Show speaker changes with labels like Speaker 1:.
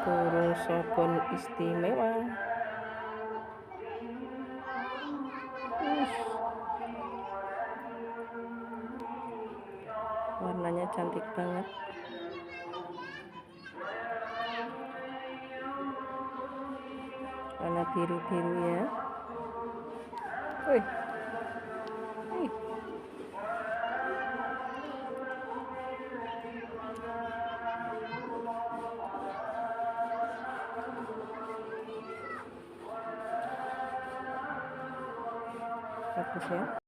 Speaker 1: Burung sogon istimewa. Warnanya cantik banget. Warna biru-biru ya. Wih. Wih. Bagus ya.